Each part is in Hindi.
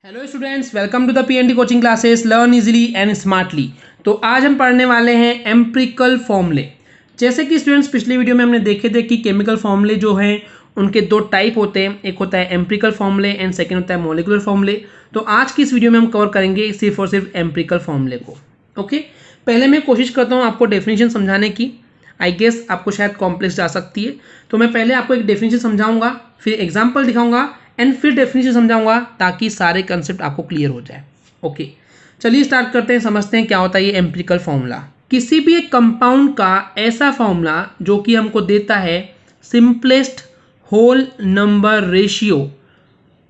Hello students, welcome to the PNT coaching classes learn easily and smartly. तो आज हम पढ़ने वाले हैं एम्पिरिकल फॉर्मूले। जैसे कि स्टूडेंट्स पिछले वीडियो में हमने देखे थे कि केमिकल फॉर्मूले जो हैं उनके दो टाइप होते हैं, एक होता है एम्पिरिकल फॉर्मूले एंड सेकंड होता है मॉलिक्यूलर फॉर्मूले। तो आज की इस वीडियो में हम कवर करेंगे सिर्फ और सिर्फ एम्पिरिकल फॉर्मूले को। ओके, पहले मैं कोशिश करता हूँ आपको डेफिनेशन समझाने की। आई गेस आपको शायद कॉम्प्लेक्स जा सकती है, तो मैं पहले आपको एक डेफिनेशन समझाऊंगा, फिर एग्जाम्पल दिखाऊंगा एंड फिर डेफिनेशन समझाऊंगा ताकि सारे कंसेप्ट आपको क्लियर हो जाए। ओके, चलिए स्टार्ट करते हैं, समझते हैं क्या होता है ये एम्पिरिकल फॉर्मूला। किसी भी एक कंपाउंड का ऐसा फॉर्मूला जो कि हमको देता है simplest whole number ratio.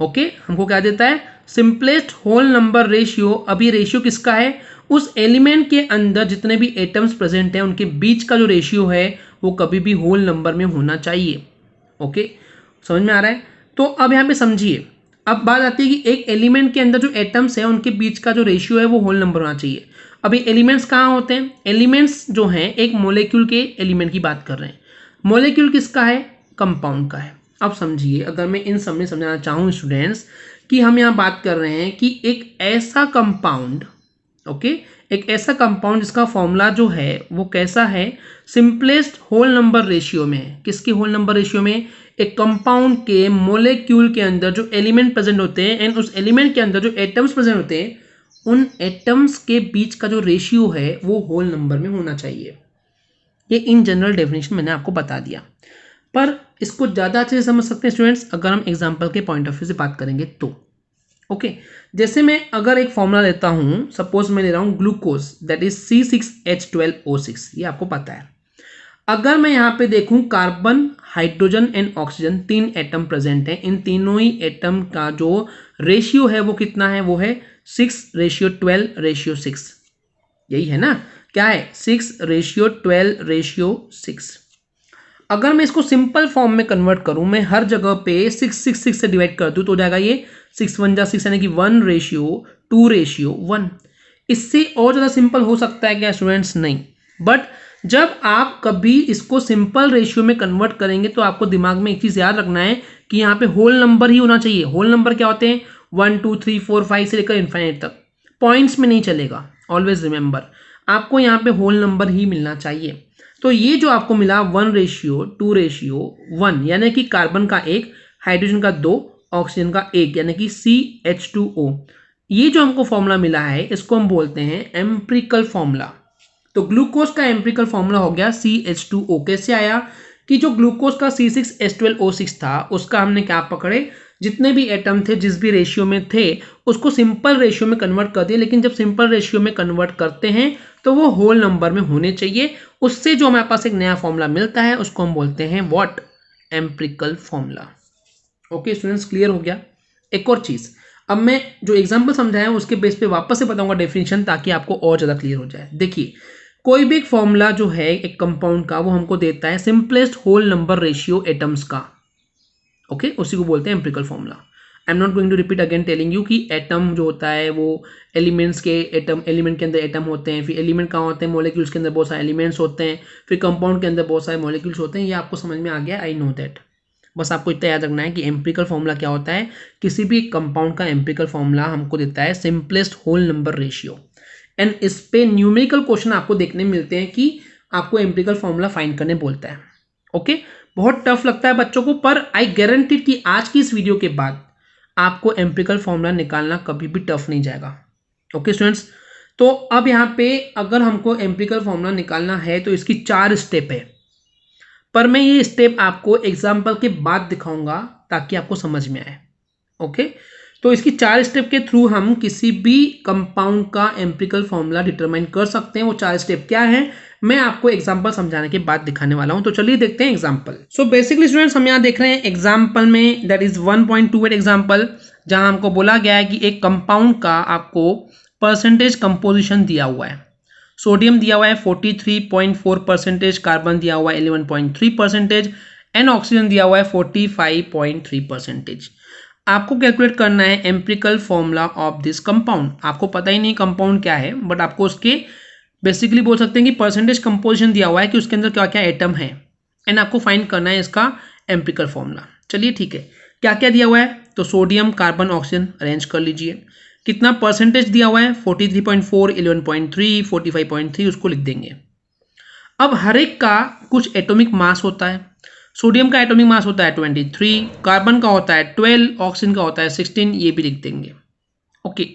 Okay, हमको क्या देता है? Simplest whole number ratio. अभी रेशियो किसका है? उस एलिमेंट के अंदर जितने भी एटम्स प्रेजेंट हैं उनके बीच का जो रेशियो है वो कभी भी होल नंबर में होना चाहिए। ओके, समझ में आ रहा है? तो अब यहाँ पे समझिए, अब बात आती है कि एक एलिमेंट के अंदर जो एटम्स हैं उनके बीच का जो रेशियो है वो होल नंबर होना चाहिए। अभी एलिमेंट्स कहाँ होते हैं? एलिमेंट्स जो हैं एक मोलेक्यूल के एलिमेंट की बात कर रहे हैं। मोलेक्यूल किसका है? कंपाउंड का है। अब समझिए, अगर मैं इन सब में समझाना चाहूँ स्टूडेंट्स कि हम यहाँ बात कर रहे हैं कि एक ऐसा कंपाउंड, ओके, एक ऐसा कंपाउंड जिसका फॉर्मूला जो है वो कैसा है? सिंपलेस्ट होल नंबर रेशियो में है। किसके होल नंबर रेशियो में? एक कंपाउंड के मोलेक्यूल के अंदर जो एलिमेंट प्रेजेंट होते हैं एंड उस एलिमेंट के अंदर जो एटम्स प्रेजेंट होते हैं उन एटम्स के बीच का जो रेशियो है वो होल नंबर में होना चाहिए। ये इन जनरल डेफिनेशन मैंने आपको बता दिया, पर इसको ज़्यादा अच्छे से समझ सकते हैं स्टूडेंट्स अगर हम एग्जाम्पल के पॉइंट ऑफ व्यू से बात करेंगे तो। ओके, जैसे मैं अगर एक फॉर्मूला लेता हूँ, सपोज मैं ले रहा हूँ ग्लूकोज, दैट इज C6H12O6, ये आपको पता है। अगर मैं यहाँ पे देखूँ कार्बन, हाइड्रोजन एंड ऑक्सीजन, तीन एटम प्रेजेंट हैं, इन तीनों ही एटम का जो रेशियो है वो कितना है? वो है 6:12:6। यही है ना? क्या है? 6:12:6। अगर मैं इसको सिंपल फॉर्म में कन्वर्ट करूं, मैं हर जगह पे 6 से डिवाइड कर दूं तो हो जाएगा ये 6 × 1 = 6, यानी कि 1:2:1। इससे और ज़्यादा सिंपल हो सकता है क्या स्टूडेंट्स? नहीं। बट जब आप कभी इसको सिंपल रेशियो में कन्वर्ट करेंगे तो आपको दिमाग में एक चीज़ याद रखना है कि यहाँ पे होल नंबर ही होना चाहिए। होल नंबर क्या होते हैं? 1 2 3 4 5 से लेकर इन्फाइनाइट तक, पॉइंट्स में नहीं चलेगा। ऑलवेज रिमेंबर, आपको यहाँ पे होल नंबर ही मिलना चाहिए। तो ये जो आपको मिला 1:2:1, यानी कि कार्बन का 1, हाइड्रोजन का 2, ऑक्सीजन का 1, यानी कि CH2O। ये जो हमको फॉर्मूला मिला है इसको हम बोलते हैं एम्पिरिकल फॉर्मूला। तो ग्लूकोज का एम्पिरिकल फॉर्मूला हो गया CH2O। कैसे आया? कि जो ग्लूकोज का C6H12O6 था उसका हमने क्या पकड़े, जितने भी एटम थे जिस भी रेशियो में थे उसको सिंपल रेशियो में कन्वर्ट कर दिए। लेकिन जब सिंपल रेशियो में कन्वर्ट करते हैं तो वो होल नंबर में होने चाहिए। उससे जो हमारे पास एक नया फॉर्मूला मिलता है उसको हम बोलते हैं what? Empirical formula. Okay students, clear हो गया? एक और चीज, अब मैं जो एग्जांपल समझाया उसके बेस पे वापस से बताऊंगा डेफिनेशन ताकि आपको और ज्यादा क्लियर हो जाए। देखिए, कोई भी एक फॉर्मूला जो है एक कंपाउंड का वो हमको देता है simplest whole number ratio atoms का। ओके, उसी को बोलते हैं empirical formula. I am not going to repeat again telling you कि एटम जो होता है वो एलिमेंट्स के एटम, एलिमेंट के अंदर एटम होते हैं, फिर एलिमेंट कहाँ होते हैं? मॉलिक्यूल्स के अंदर बहुत सारे एलिमेंट्स होते हैं, फिर कंपाउंड के अंदर बहुत सारे मॉलिक्यूल्स होते हैं। ये आपको समझ में आ गया? I know that. बस आपको इतना याद रखना है कि एम्पिरिकल फॉर्मूला क्या होता है। किसी भी कंपाउंड का एम्पिरिकल फॉर्मूला हमको देता है simplest whole number ratio. And इस पे न्यूमेरिकल क्वेश्चन आपको देखने मिलते हैं कि आपको एम्पिरिकल फॉर्मूला फाइंड करने बोलता है। ओके, बहुत टफ लगता है बच्चों को, पर आई गारंटी कि आज की इस वीडियो के बाद आपको एम्पिरिकल फॉर्मूला निकालना कभी भी टफ नहीं जाएगा। ओके स्टूडेंट्स, तो अब यहाँ पे अगर हमको एम्पिरिकल फॉर्मूला निकालना है तो इसकी 4 स्टेप है, पर मैं ये स्टेप आपको एग्जाम्पल के बाद दिखाऊंगा ताकि आपको समझ में आए। ओके, तो इसकी 4 स्टेप के थ्रू हम किसी भी कंपाउंड का एम्पिरिकल फॉर्मूला डिटरमाइन कर सकते हैं। वो 4 स्टेप क्या है मैं आपको एग्जांपल समझाने के बाद दिखाने वाला हूं। तो चलिए देखते हैं एग्जांपल। सो बेसिकली स्टूडेंट्स, हम यहां देख रहे हैं एग्जांपल में, दैट इज 1.28 एग्जांपल, जहां हमको बोला गया है कि एक कंपाउंड का आपको परसेंटेज कंपोजिशन दिया हुआ है। सोडियम दिया हुआ है 43.4%, कार्बन दिया हुआ है 11.3% एंड ऑक्सीजन दिया हुआ है 45.3%। आपको कैलकुलेट करना है empirical formula of this compound. आपको पता ही नहीं कंपाउंड क्या है, बट आपको उसके बेसिकली बोल सकते हैं कि परसेंटेज कंपोजिशन दिया हुआ है कि उसके अंदर क्या क्या एटम है, एंड आपको फाइंड करना है इसका एम्पिरिकल फॉर्मूला। चलिए ठीक है, क्या क्या दिया हुआ है? तो सोडियम कार्बन ऑक्सीजन अरेंज कर लीजिए। कितना परसेंटेज दिया हुआ है 43.4, 11.3, 45.3 उसको लिख देंगे। अब हर एक का कुछ एटॉमिक मास होता है। सोडियम का एटॉमिक मास होता है 23, कार्बन का होता है 12, ऑक्सीजन का होता है 16, ये भी लिख देंगे। ओके,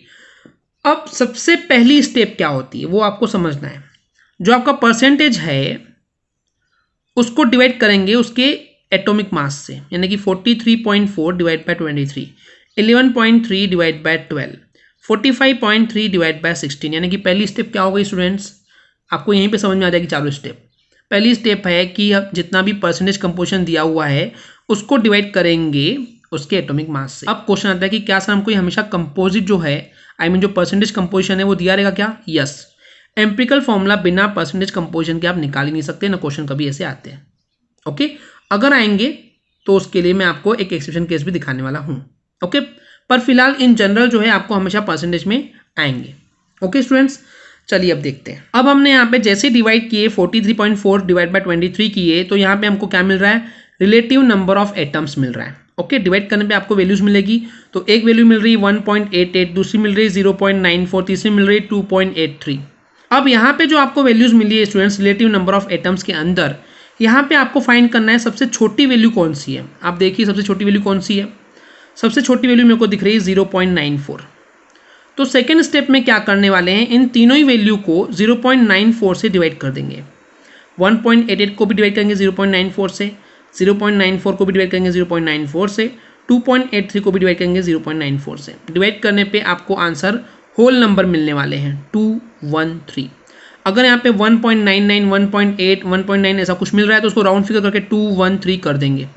अब सबसे पहली स्टेप क्या होती है वो आपको समझना है। जो आपका परसेंटेज है उसको डिवाइड करेंगे उसके एटॉमिक मास से, यानी कि 43.4 divide by 23, 11.3 divide by 12, 45.3 divide by 16, यानी कि पहली स्टेप क्या हो गई स्टूडेंट्स, आपको यहीं पे समझ में आ जाएगी चारों स्टेप। पहली स्टेप है कि अब जितना भी परसेंटेज कंपोजिशन दिया हुआ है उसको डिवाइड करेंगे उसके एटॉमिक मास से। अब क्वेश्चन आता है कि क्या सर हमको हमेशा कंपोजिट जो है जो परसेंटेज कंपोजिशन है वो दिया रहेगा क्या? यस, एम्पिरिकल फॉर्मूला बिना परसेंटेज कंपोजिशन के आप निकाल ही नहीं सकते ना, क्वेश्चन कभी ऐसे आते हैं। ओके, अगर आएंगे तो उसके लिए मैं आपको एक एक्सेप्शन केस भी दिखाने वाला हूं। ओके, पर फिलहाल इन जनरल जो है आपको हमेशा परसेंटेज में आएंगे। ओके स्टूडेंट्स, चलिए अब देखते हैं। अब हमने यहाँ पे जैसे डिवाइड किए 43.4 डिवाइड बाय 23 किए तो यहाँ पे हमको क्या मिल रहा है, रिलेटिव नंबर ऑफ एटम्स मिल रहा है। ओके, डिवाइड करने पे आपको वैल्यूज मिलेगी, तो एक वैल्यू मिल रही है 1.88, दूसरी मिल रही है 0.94, तीसरी मिल रही है 2.83। अब यहाँ पे जो आपको वैल्यूज मिली है students relative number of atoms के अंदर, यहाँ पे आपको फाइंड करना है सबसे छोटी वैल्यू कौन सी है। आप देखिए सबसे छोटी वैल्यू कौन सी है, सबसे छोटी वैल्यू मेरे को दिख रही है 0.94। तो सेकेंड स्टेप में क्या करने वाले हैं, इन तीनों ही वैल्यू को 0.94 से डिवाइड कर देंगे। 1.88 को भी डिवाइड करेंगे 0.94 से, 0.94 को भी डिवाइड करेंगे 0.94 से, 2.83 को भी डिवाइड करेंगे 0.94 से। डिवाइड करने पे आपको आंसर होल नंबर मिलने वाले हैं 213। अगर यहाँ पे 1.99, 1.8, 1.9 ऐसा कुछ मिल रहा है तो उसको राउंड फिगर करके 213 कर देंगे।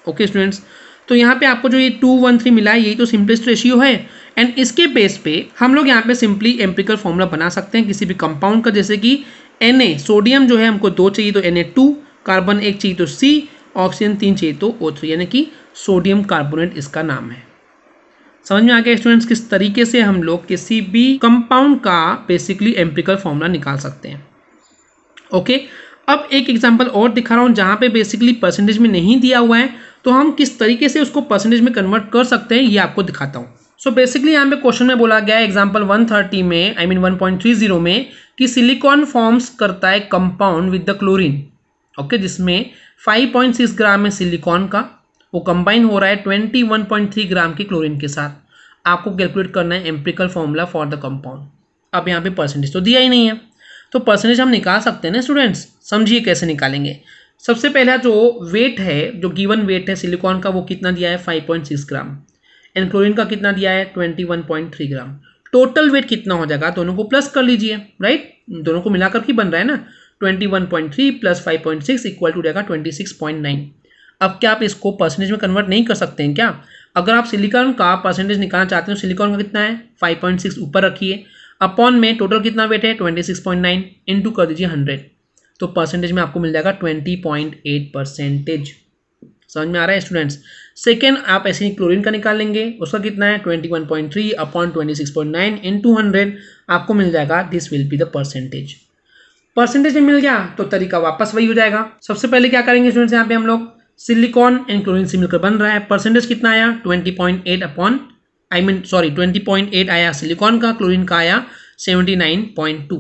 ओके स्टूडेंट्स, तो यहाँ पे आपको जो ये 213 मिला है यही तो सिंपलेस्ट रेशियो है, एंड इसके बेस पे हम लोग यहाँ पे सिंपली एम्पिरिकल फॉर्मूला बना सकते हैं किसी भी कंपाउंड का, जैसे कि Na सोडियम जो है हमको 2 चाहिए तो Na2, कार्बन 1 चाहिए तो C, ऑक्सीजन 3 चाहिए तो O3, यानी कि सोडियम कार्बोनेट इसका नाम है। समझ में आ गया स्टूडेंट्स किस तरीके से हम लोग किसी भी कंपाउंड का बेसिकली एम्पिरिकल फॉर्मूला निकाल सकते हैं। ओके, अब एक एग्जांपल और दिखा रहा हूं जहां पे बेसिकली परसेंटेज में नहीं दिया हुआ है, तो हम किस तरीके से उसको परसेंटेज में कन्वर्ट कर सकते हैं ये आपको दिखाता हूं। सो बेसिकली यहाँ पे क्वेश्चन में बोला गया है एग्जांपल 130 में 1.30 में कि सिलिकॉन फॉर्म्स करता है compound with the chlorine. Okay, जिसमें 5.6 ग्राम है सिलिकॉन का, वो कंबाइन हो रहा है 21.3 ग्राम के क्लोरीन के साथ। आपको कैलकुलेट करना है empirical formula for the compound. अब यहाँ पे परसेंटेज तो दिया ही नहीं है, तो परसेंटेज हम निकाल सकते हैं ना स्टूडेंट्स। समझिए कैसे निकालेंगे। सबसे पहला जो वेट है, जो गिवन वेट है सिलिकॉन का, वो कितना दिया है 5.6 ग्राम, एंड क्लोरीन का कितना दिया है 21.3 ग्राम। टोटल वेट कितना हो जाएगा, दोनों को प्लस कर लीजिए, राइट, दोनों को मिलाकर ही बन रहा है ना। 21.3 प्लस 5.6 इक्वल टू रहेगा 26.9। अब क्या आप इसको परसेंटेज में कन्वर्ट नहीं कर सकते हैं क्या? अगर आप सिलिकॉन का परसेंटेज निकालना चाहते हैं, सिलिकॉन का कितना है 5.6 ऊपर रखिए, अपॉन में टोटल कितना वेट है 26.9, इंटू कर दीजिए 100, तो परसेंटेज में आपको मिल जाएगा 20.8%। समझ में आ रहा है स्टूडेंट्स। सेकेंड आप ऐसे ही क्लोरीन का निकाल लेंगे, उसका कितना है 21.3 अपॉन 26.9 इंटू 100, आपको मिल जाएगा this will be the percentage. Percentage में मिल गया तो तरीका वापस वही हो जाएगा। सबसे पहले क्या करेंगे स्टूडेंट्स, यहाँ पे हम लोग सिलिकॉन एंड क्लोरीन से मिलकर बन रहा है, परसेंटेज कितना आया 20.8 अपॉन 20.8 आया सिलिकॉन का, क्लोरीन का आया 79.2।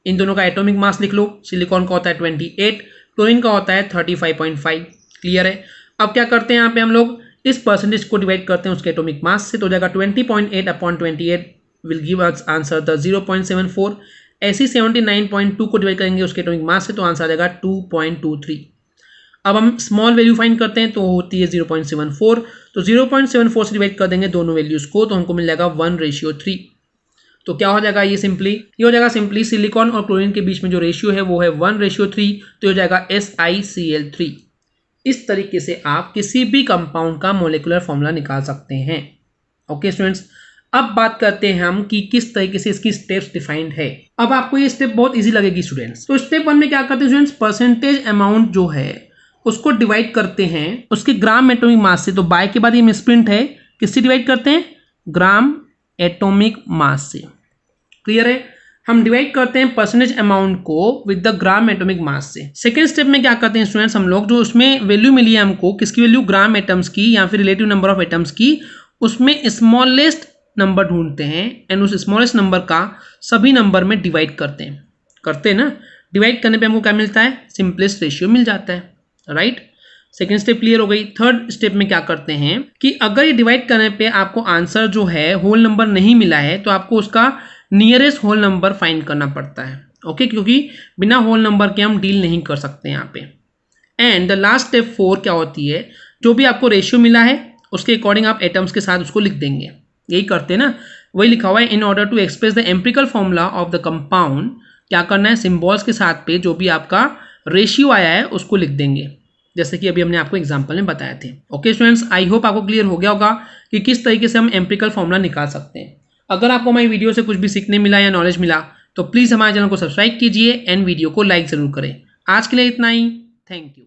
इन दोनों का एटॉमिक मास लिख लो, सिलिकॉन का होता है 28, क्लोरीन का होता है 35.5। क्लियर है। अब क्या करते हैं यहाँ पे हम लोग इस परसेंटेज को डिवाइड करते हैं उसके एटॉमिक मास से, तो हो जाएगा 20.8 upon 28 will give us answer the 0.74। ऐसी 79.2 को डिवाइड करेंगे उसके एटॉमिक मास से, तो आंसर आ जाएगा 2.23। अब हम स्मॉल वैल्यू फाइंड करते हैं, तो होती है 0.74, तो 0.74 से डिवाइड कर देंगे दोनों वैल्यूज को, तो हमको मिल जाएगा 1:3। तो क्या हो जाएगा ये हो जाएगा सिंपली सिलिकॉन और क्लोरीन के बीच में जो रेशियो है वो है 1:3, तो हो जाएगा SiCl3। इस तरीके से आप किसी भी कंपाउंड का मोलिकुलर फॉर्मूला निकाल सकते हैं। ओके स्टूडेंट्स, अब बात करते हैं हम कि किस तरीके से इसकी स्टेप्स डिफाइंड है। अब आपको ये स्टेप बहुत इजी लगेगी स्टूडेंट्स। तो स्टेप 1 में क्या करते हैं स्टूडेंट्स, परसेंटेज अमाउंट जो है उसको डिवाइड करते हैं उसके ग्राम एटॉमिक मास से। तो बाय के बाद ये मिसप्रिंट है, किससे डिवाइड करते हैं, ग्राम एटॉमिक मास से। क्लियर है। हम डिवाइड करते हैं परसेंटेज अमाउंट को with the gram atomic mass से। सेकेंड स्टेप में क्या करते हैं स्टूडेंट्स, हम लोग जो उसमें वैल्यू मिली है हमको, किसकी वैल्यू, ग्राम एटम्स की या फिर रिलेटिव नंबर ऑफ एटम्स की, उसमें स्मॉलेस्ट नंबर ढूंढते हैं एंड उस स्मॉलेस्ट नंबर का सभी नंबर में डिवाइड करते हैं ना। डिवाइड करने पे हमको क्या मिलता है, सिंपलेस्ट रेशियो मिल जाता है, राइट। सेकेंड स्टेप क्लियर हो गई। थर्ड स्टेप में क्या करते हैं कि अगर ये डिवाइड करने पे आपको आंसर जो है होल नंबर नहीं मिला है तो आपको उसका नियरेस्ट होल नंबर फाइंड करना पड़ता है, ओके, क्योंकि बिना होल नंबर के हम डील नहीं कर सकते यहाँ पे। एंड द लास्ट स्टेप 4 क्या होती है, जो भी आपको रेशियो मिला है उसके अकॉर्डिंग आप एटम्स के साथ उसको लिख देंगे, यही करते हैं ना, वही लिखा हुआ है। In order to express the empirical formula of the compound, क्या करना है, सिंबल्स के साथ पे जो भी आपका रेशियो आया है उसको लिख देंगे, जैसे कि अभी हमने आपको एग्जांपल में बताए थे। ओके स्टूडेंट्स, आई होप आपको क्लियर हो गया होगा कि किस तरीके से हम एम्पिरिकल फॉर्मूला निकाल सकते हैं। अगर आपको हमारी वीडियो से कुछ भी सीखने मिला या नॉलेज मिला तो प्लीज़ हमारे चैनल को सब्सक्राइब कीजिए एंड वीडियो को लाइक ज़रूर करें। आज के लिए इतना ही, थैंक यू।